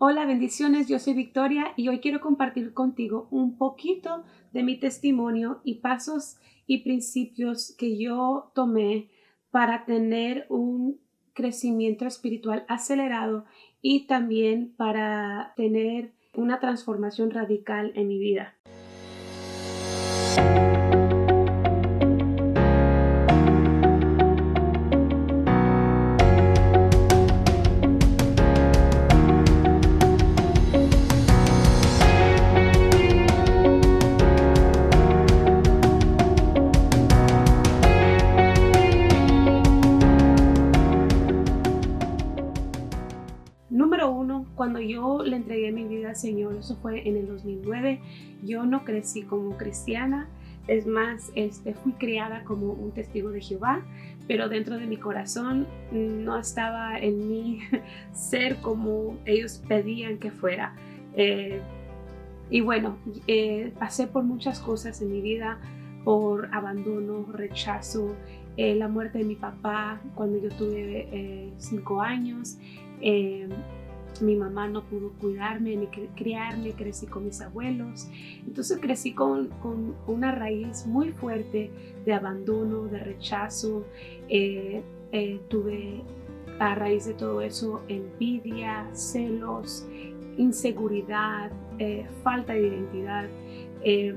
Hola, bendiciones, yo soy Victoria y hoy quiero compartir contigo un poquito de mi testimonio y pasos y principios que yo tomé para tener un crecimiento espiritual acelerado y también para tener una transformación radical en mi vida. Número uno, cuando yo le entregué mi vida al Señor, eso fue en el 2009. Yo no crecí como cristiana, es más, fui criada como un testigo de Jehová, pero dentro de mi corazón no estaba en mí ser como ellos pedían que fuera. Eh, y bueno, pasé por muchas cosas en mi vida, por abandono, rechazo, la muerte de mi papá cuando yo tuve 5 años. eh, Mi mamá no pudo cuidarme ni criarme, crecí con mis abuelos. Entonces crecí con una raíz muy fuerte de abandono, de rechazo. Tuve a raíz de todo eso envidia, celos, inseguridad, falta de identidad. eh,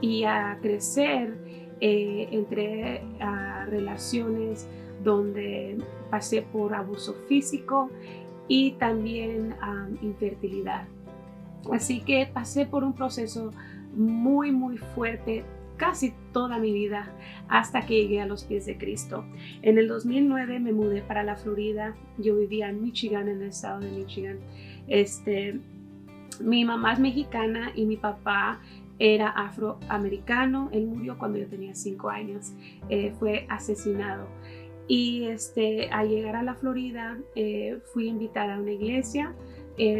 y a crecer entré a relaciones donde pasé por abuso físico y también infertilidad. Así que pasé por un proceso muy fuerte casi toda mi vida hasta que llegué a los pies de Cristo. En el 2009 me mudé para la Florida. Yo vivía en Michigan, en el estado de Michigan. Mi mamá es mexicana y mi papá era afroamericano. Él murió cuando yo tenía 5 años. Fue asesinado. Y al llegar a la Florida, fui invitada a una iglesia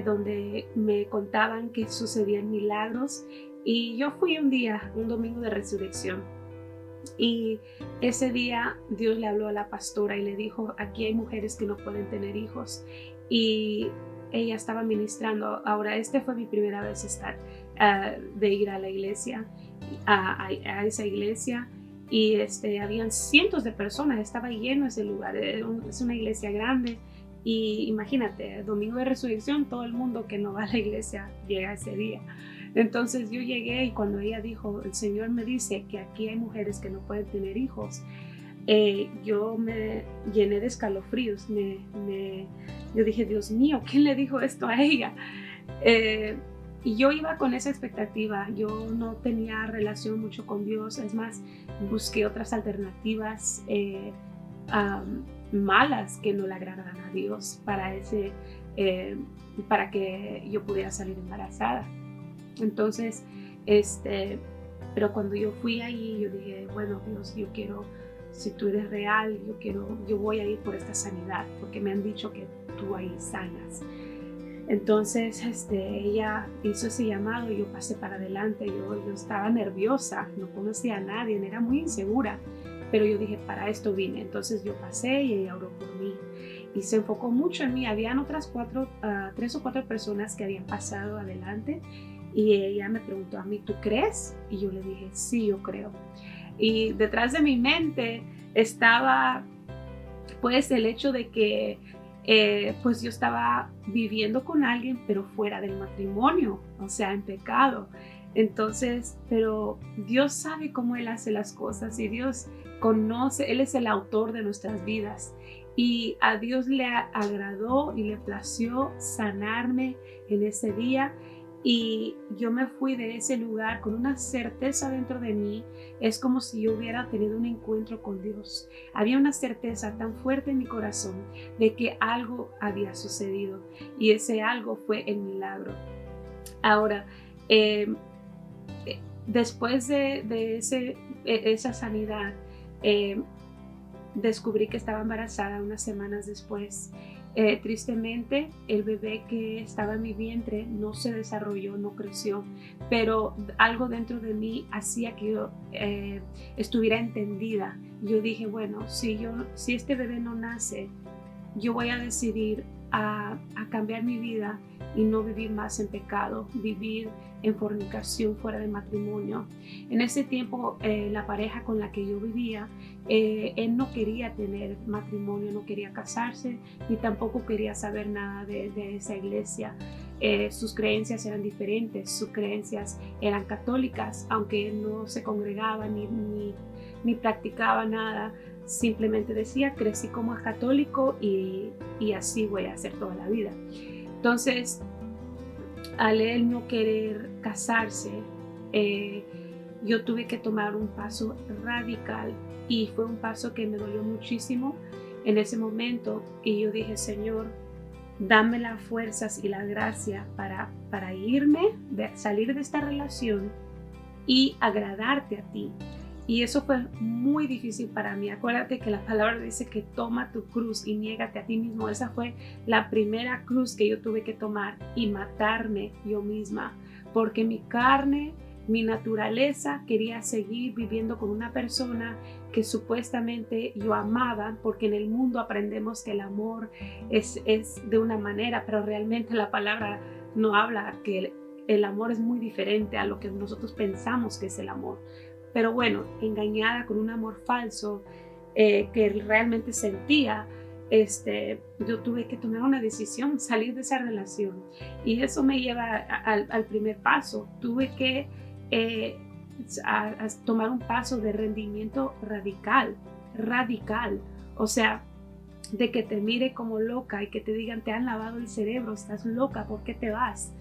donde me contaban que sucedían milagros. Y yo fui un domingo de resurrección. Y ese día Dios le habló a la pastora y le dijo: aquí hay mujeres que no pueden tener hijos. Y ella estaba ministrando. Ahora, fue mi primera vez de ir a la iglesia, a esa iglesia. Y habían cientos de personas, estaba lleno ese lugar. Es una iglesia grande. Y imagínate, domingo de resurrección, todo el mundo que no va a la iglesia llega ese día. Entonces yo llegué y cuando ella dijo: el Señor me dice que aquí hay mujeres que no pueden tener hijos, yo me llené de escalofríos. Yo dije: Dios mío, ¿quién le dijo esto a ella? Y yo iba con esa expectativa. Yo no tenía relación mucho con Dios. Es más, busqué otras alternativas malas que no le agradaran a Dios para que yo pudiera salir embarazada. Entonces, pero cuando yo fui ahí, yo dije: bueno, Dios, yo quiero, si tú eres real, yo voy a ir por esta sanidad, porque me han dicho que tú ahí sanas. Entonces, ella hizo ese llamado y yo pasé para adelante. Yo estaba nerviosa, no conocía a nadie, era muy insegura, pero yo dije: para esto vine. Entonces yo pasé y ella oró por mí y se enfocó mucho en mí. Habían otras 3 o 4 personas que habían pasado adelante y ella me preguntó a mí: ¿tú crees? Y yo le dije: sí, yo creo. Y detrás de mi mente estaba pues el hecho de que pues yo estaba viviendo con alguien pero fuera del matrimonio, o sea, en pecado. Entonces, pero Dios sabe cómo Él hace las cosas y Dios conoce, Él es el autor de nuestras vidas. Y a Dios le agradó y le plació sanarme en ese día. Y yo me fui de ese lugar con una certeza dentro de mí. Es como si yo hubiera tenido un encuentro con Dios. Había una certeza tan fuerte en mi corazón de que algo había sucedido y ese algo fue el milagro. Ahora, eh, después de esa sanidad, eh, descubrí que estaba embarazada unas semanas después. Tristemente, el bebé que estaba en mi vientre no se desarrolló, no creció, pero algo dentro de mí hacía que yo estuviera entendida. Yo dije: bueno, si este bebé no nace, yo voy a decidir a cambiar mi vida y no vivir más en pecado, vivir en fornicación fuera de matrimonio. En ese tiempo, la pareja con la que yo vivía, él no quería tener matrimonio, no quería casarse, ni tampoco quería saber nada de esa iglesia. Sus creencias eran diferentes, sus creencias eran católicas, aunque él no se congregaba ni practicaba nada. Simplemente decía, crecí como católico y así voy a hacer toda la vida. Entonces, al él no querer casarse, yo tuve que tomar un paso radical, y fue un paso que me dolió muchísimo en ese momento. Y yo dije, Señor, dame las fuerzas y la gracia para irme, salir de esta relación y agradarte a ti. Y eso fue muy difícil para mí. Acuérdate que la palabra dice que toma tu cruz y niégate a ti mismo. Esa fue la primera cruz que yo tuve que tomar y matarme yo misma, porque mi carne, mi naturaleza quería seguir viviendo con una persona que supuestamente yo amaba, porque en el mundo aprendemos que el amor es de una manera, pero realmente la palabra no habla que el amor es muy diferente a lo que nosotros pensamos que es el amor. Pero bueno, engañada con un amor falso que realmente sentía, yo tuve que tomar una decisión, salir de esa relación. Y eso me lleva al primer paso. Tuve que a tomar un paso de rendimiento radical. O sea, de que te mire como loca y que te digan, te han lavado el cerebro, estás loca, ¿por qué te vas?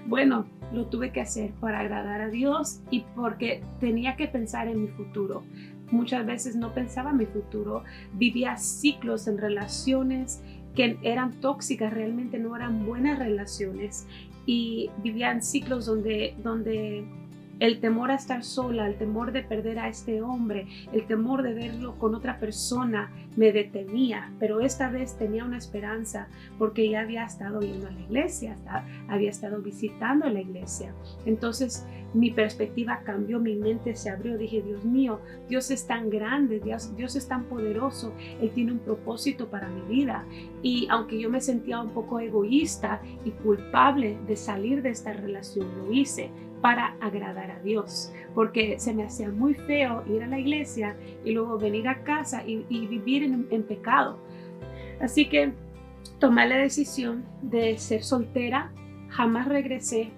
Bueno, lo tuve que hacer para agradar a Dios y porque tenía que pensar en mi futuro. Muchas veces no pensaba en mi futuro, vivía ciclos en relaciones que eran tóxicas, realmente no eran buenas relaciones, y vivía en ciclos donde el temor a estar sola, el temor de perder a este hombre, el temor de verlo con otra persona me detenía. Pero esta vez tenía una esperanza, porque ya había estado yendo a la iglesia, había estado visitando la iglesia. Entonces mi perspectiva cambió, mi mente se abrió. Dije, Dios mío, Dios es tan grande, Dios es tan poderoso, Él tiene un propósito para mi vida. Y aunque yo me sentía un poco egoísta y culpable de salir de esta relación, lo hice para agradar a Dios, porque se me hacía muy feo ir a la iglesia y luego venir a casa y vivir en pecado. Así que tomé la decisión de ser soltera, jamás regresé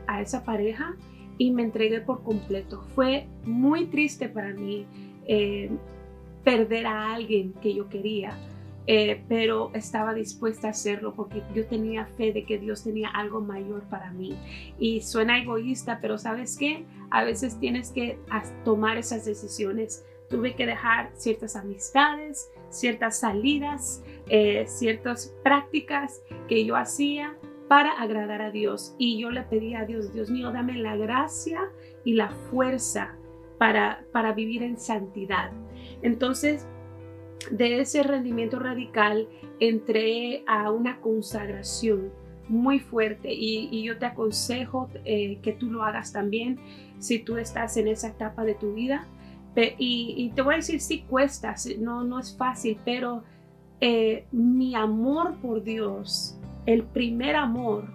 a esa pareja y me entregué por completo. Fue muy triste para mí perder a alguien que yo quería. Pero estaba dispuesta a hacerlo porque yo tenía fe de que Dios tenía algo mayor para mí. Y suena egoísta, pero ¿sabes qué? A veces tienes que tomar esas decisiones. Tuve que dejar ciertas amistades, ciertas salidas, ciertas prácticas que yo hacía para agradar a Dios. Y yo le pedí a Dios, Dios mío, dame la gracia y la fuerza para vivir en santidad. Entonces, de ese rendimiento radical entré a una consagración muy fuerte, y yo te aconsejo que tú lo hagas también si tú estás en esa etapa de tu vida. Y te voy a decir, sí cuesta, no es fácil, pero mi amor por Dios, el primer amor,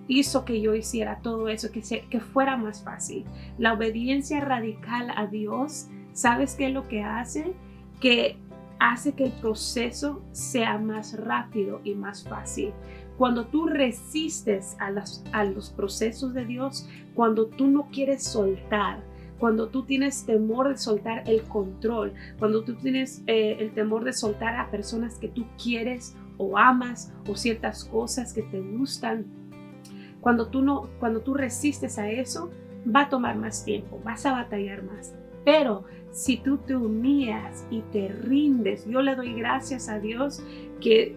hizo que yo hiciera todo eso, que fuera más fácil. La obediencia radical a Dios, ¿sabes qué es lo que hace? Que hace que el proceso sea más rápido y más fácil. Cuando tú resistes a los procesos de Dios, cuando tú no quieres soltar, cuando tú tienes temor de soltar el control, cuando tú tienes el temor de soltar a personas que tú quieres o amas, o ciertas cosas que te gustan, cuando tú resistes a eso, va a tomar más tiempo, vas a batallar más. Pero si tú te humillas y te rindes, yo le doy gracias a Dios que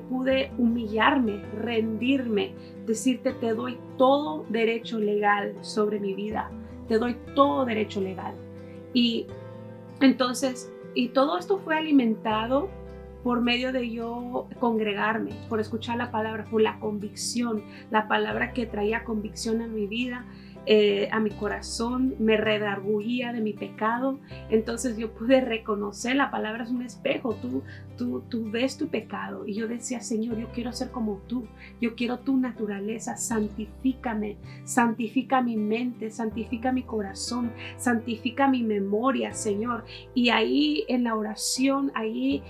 pude humillarme, rendirme, decirte, te doy todo derecho legal sobre mi vida, te doy todo derecho legal. Y entonces, y todo esto fue alimentado por medio de yo congregarme, por escuchar la palabra, por la convicción, la palabra que traía convicción a mi vida. a mi corazón, me redarguía de mi pecado. Entonces yo pude reconocer, la palabra es un espejo, tú ves tu pecado. Y yo decía, Señor, yo quiero ser como tú, yo quiero tu naturaleza, santifícame, santifica mi mente, santifica mi corazón, santifica mi memoria, Señor. Y ahí en la oración, ahí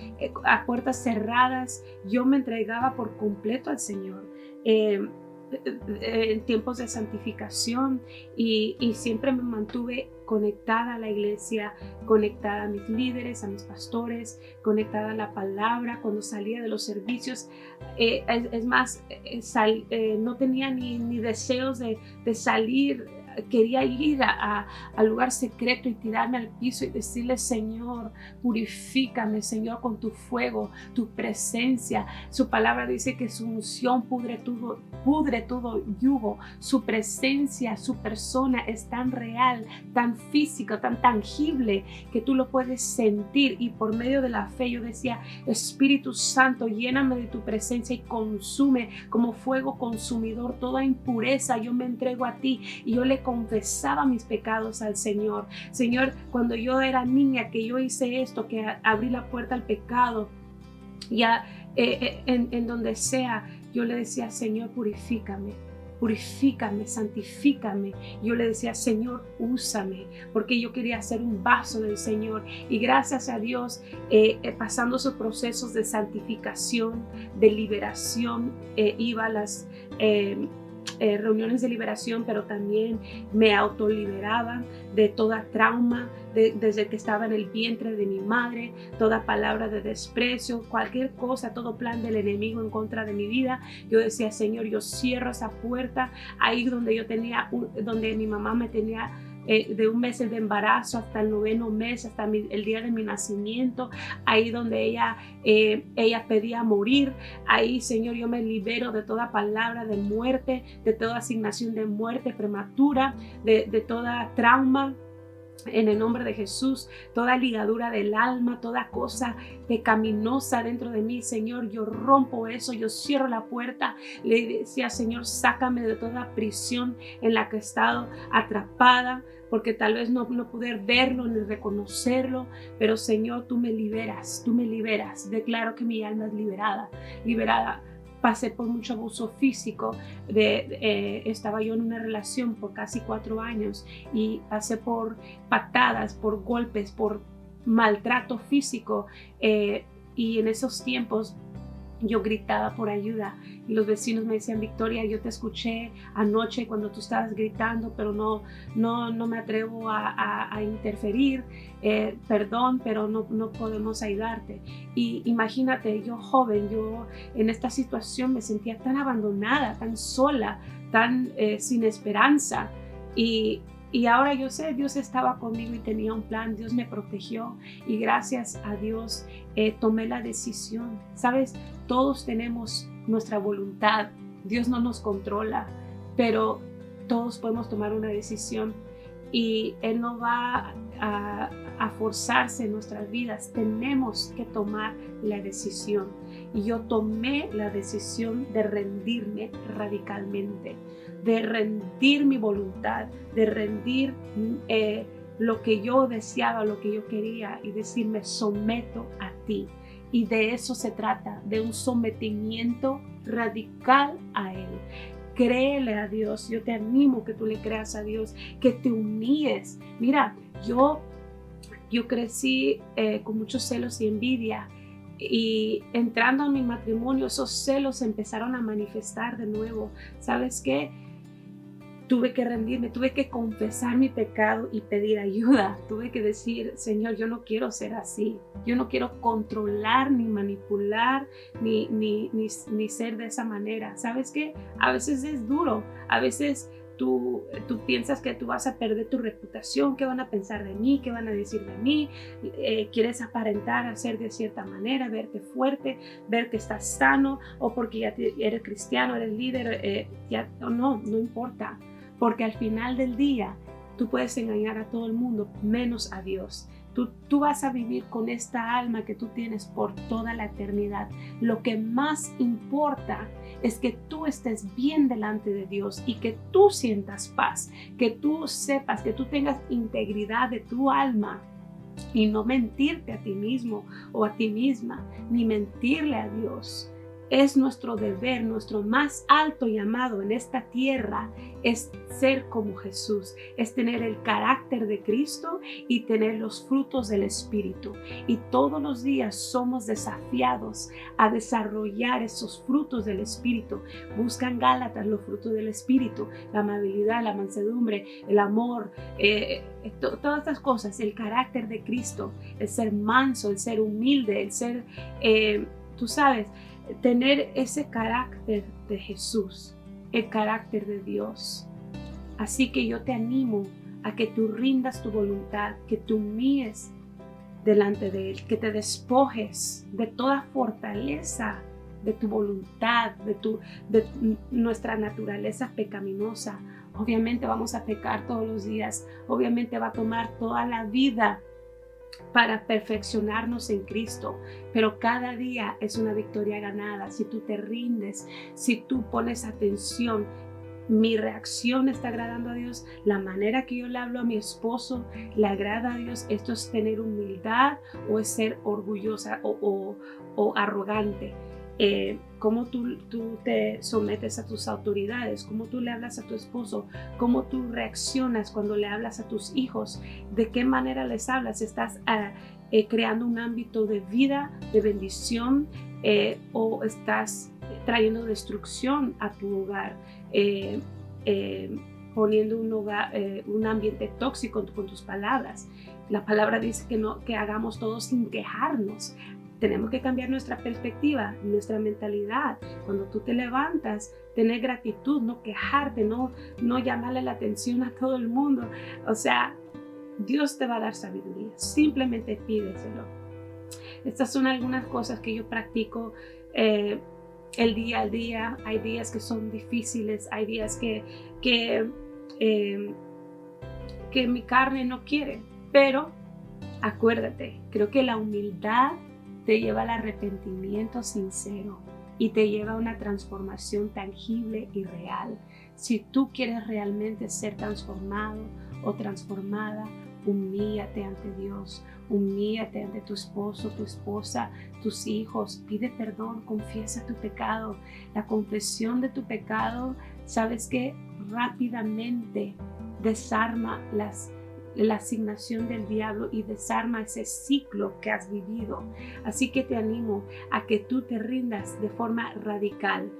a puertas cerradas, yo me entregaba por completo al Señor. En tiempos de santificación y siempre me mantuve conectada a la iglesia, conectada a mis líderes, a mis pastores, conectada a la palabra. Cuando salía de los servicios, es más, no tenía ni deseos de salir. Quería ir al lugar secreto y tirarme al piso y decirle, Señor, purifícame, Señor, con tu fuego, tu presencia. Su palabra dice que su unción pudre todo yugo. Su presencia, su persona es tan real, tan física, tan tangible, que tú lo puedes sentir. Y por medio de la fe yo decía, Espíritu Santo, lléname de tu presencia y consume como fuego consumidor toda impureza. Yo me entrego a ti. Y yo le confesaba mis pecados al Señor. Señor, cuando yo era niña, que yo hice esto, que abrí la puerta al pecado, ya en donde sea, yo le decía, Señor, purifícame, santifícame. Yo le decía, Señor, úsame, porque yo quería ser un vaso del Señor. Y gracias a Dios, pasando esos procesos de santificación, de liberación, iba a las reuniones de liberación, pero también me autoliberaba de toda trauma, desde que estaba en el vientre de mi madre, toda palabra de desprecio, cualquier cosa, todo plan del enemigo en contra de mi vida. Yo decía, Señor, yo cierro esa puerta. Ahí donde yo tenía, donde mi mamá me tenía de un mes de embarazo hasta el 9º mes, hasta el día de mi nacimiento, ahí donde ella pedía morir, ahí, Señor, yo me libero de toda palabra de muerte, de toda asignación de muerte prematura, de toda trauma. En el nombre de Jesús, toda ligadura del alma, toda cosa pecaminosa dentro de mí, Señor, yo rompo eso, yo cierro la puerta. Le decía, Señor, sácame de toda prisión en la que he estado atrapada, porque tal vez no pude verlo ni reconocerlo, pero Señor, tú me liberas. Declaro que mi alma es liberada. Pasé por mucho abuso físico, estaba yo en una relación por casi 4 años y pasé por patadas, por golpes, por maltrato físico, y en esos tiempos yo gritaba por ayuda y los vecinos me decían, Victoria, yo te escuché anoche cuando tú estabas gritando, pero no me atrevo a interferir, perdón, pero no podemos ayudarte. Y imagínate, yo joven, yo en esta situación me sentía tan abandonada, tan sola, tan sin esperanza. Y ahora yo sé, Dios estaba conmigo y tenía un plan, Dios me protegió y gracias a Dios tomé la decisión. ¿Sabes? Todos tenemos nuestra voluntad, Dios no nos controla, pero todos podemos tomar una decisión y Él no va a forzarse en nuestras vidas. Tenemos que tomar la decisión y yo tomé la decisión de rendirme radicalmente, de rendir mi voluntad, de rendir lo que yo deseaba, lo que yo quería y decir, me someto a ti. Y de eso se trata, de un sometimiento radical a Él. Créele a Dios. Yo te animo que tú le creas a Dios, que te humilles. Mira, yo crecí con muchos celos y envidia. Y entrando en mi matrimonio, esos celos empezaron a manifestar de nuevo. ¿Sabes qué? Tuve que rendirme, tuve que confesar mi pecado y pedir ayuda. Tuve que decir, Señor, yo no quiero ser así. Yo no quiero controlar, ni manipular, ni ser de esa manera. ¿Sabes qué? A veces es duro. A veces tú piensas que tú vas a perder tu reputación. ¿Qué van a pensar de mí? ¿Qué van a decir de mí? Quieres aparentar a ser de cierta manera, verte fuerte, ver que estás sano, o porque ya eres cristiano, eres líder. No importa. Porque al final del día tú puedes engañar a todo el mundo menos a Dios. Tú vas a vivir con esta alma que tú tienes por toda la eternidad. Lo que más importa es que tú estés bien delante de Dios y que tú sientas paz, que tú sepas, que tú tengas integridad de tu alma y no mentirte a ti mismo o a ti misma, ni mentirle a Dios. Es nuestro deber, nuestro más alto llamado en esta tierra es ser como Jesús, es tener el carácter de Cristo y tener los frutos del Espíritu. Y todos los días somos desafiados a desarrollar esos frutos del Espíritu. Buscan Gálatas los frutos del Espíritu, la amabilidad, la mansedumbre, el amor, todas estas cosas, el carácter de Cristo, el ser manso, el ser humilde, el ser, tú sabes, tener ese carácter de Jesús, el carácter de Dios. Así que yo te animo a que tú rindas tu voluntad, que te humilles delante de Él, que te despojes de toda fortaleza de tu voluntad, de nuestra naturaleza pecaminosa. Obviamente vamos a pecar todos los días, obviamente va a tomar toda la vida para perfeccionarnos en Cristo, pero cada día es una victoria ganada si tú te rindes, si tú pones atención. Mi reacción está agradando a Dios, la manera que yo le hablo a mi esposo le agrada a Dios. Esto es tener humildad o es ser orgullosa o arrogante. Cómo tú te sometes a tus autoridades, cómo tú le hablas a tu esposo, cómo tú reaccionas cuando le hablas a tus hijos, de qué manera les hablas. Estás creando un ámbito de vida, de bendición, o estás trayendo destrucción a tu hogar, poniendo un ambiente tóxico con tus palabras. La palabra dice que hagamos todo sin quejarnos. Tenemos que cambiar nuestra perspectiva, nuestra mentalidad. Cuando tú te levantas, tener gratitud, no quejarte, no llamarle la atención a todo el mundo. O sea, Dios te va a dar sabiduría. Simplemente pídeselo. Estas son algunas cosas que yo practico el día al día. Hay días que son difíciles, hay días que mi carne no quiere. Pero acuérdate, creo que la humildad te lleva al arrepentimiento sincero y te lleva a una transformación tangible y real. Si tú quieres realmente ser transformado o transformada, humíllate ante Dios, humíllate ante tu esposo, tu esposa, tus hijos, pide perdón, confiesa tu pecado. La confesión de tu pecado, ¿sabes qué? Rápidamente desarma la asignación del diablo y desarma ese ciclo que has vivido. Así que te animo a que tú te rindas de forma radical.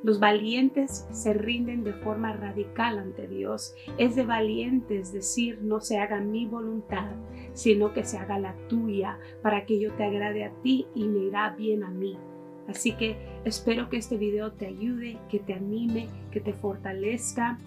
Los valientes se rinden de forma radical ante Dios. Es de valientes decir, no se haga mi voluntad, sino que se haga la tuya, para que yo te agrade a ti y me irá bien a mí. Así que espero que este video te ayude, que te anime, que te fortalezca.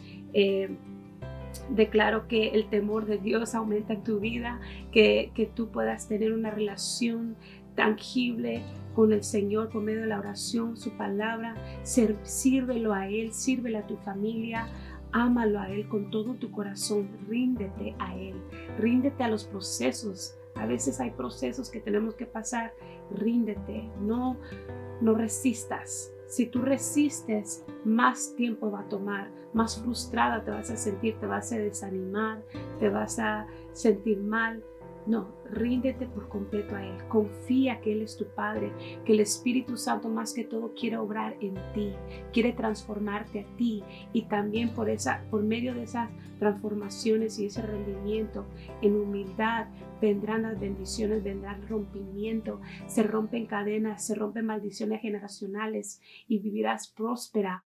Declaro que el temor de Dios aumenta en tu vida, que tú puedas tener una relación tangible con el Señor por medio de la oración, su palabra. Sírvelo a Él, sírvelo a tu familia, ámalo a Él con todo tu corazón, ríndete a Él, ríndete a los procesos. A veces hay procesos que tenemos que pasar, ríndete, no resistas. Si tú resistes, más tiempo va a tomar, más frustrada te vas a sentir, te vas a desanimar, te vas a sentir mal. No, ríndete por completo a Él. Confía que Él es tu Padre, que el Espíritu Santo más que todo quiere obrar en ti, quiere transformarte a ti, y también por medio de esas transformaciones y ese rendimiento en humildad vendrán las bendiciones, vendrá el rompimiento, se rompen cadenas, se rompen maldiciones generacionales y vivirás próspera.